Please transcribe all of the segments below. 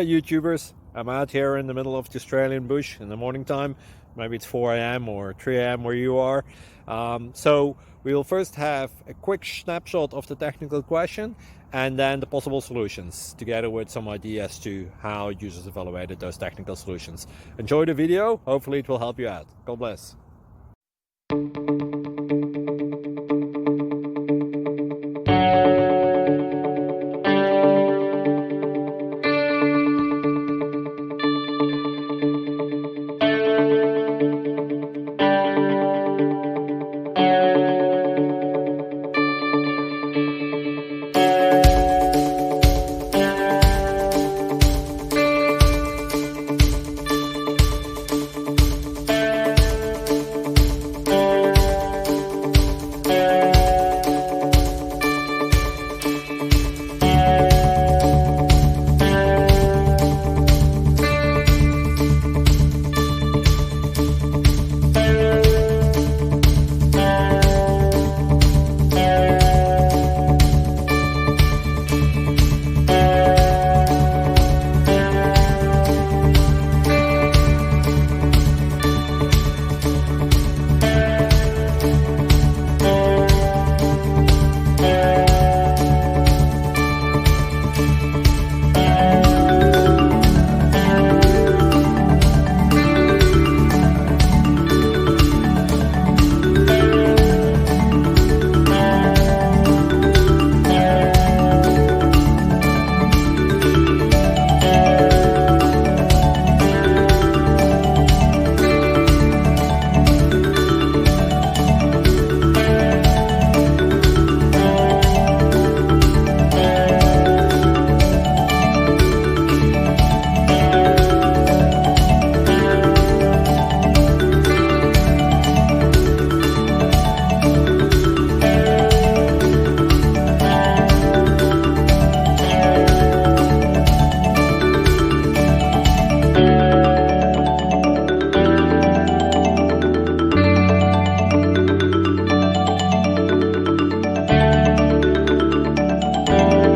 YouTubers. I'm out here in the middle of the Australian bush in the morning time. Maybe it's 4 a.m. or 3 a.m. where you are. So we'll first have a quick snapshot of the technical question and then the possible solutions, together with some ideas to how users evaluated those technical solutions. Enjoy the video. Hopefully it will help you out. God bless.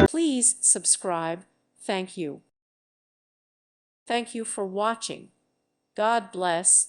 Please subscribe. Thank you. Thank you for watching. God bless.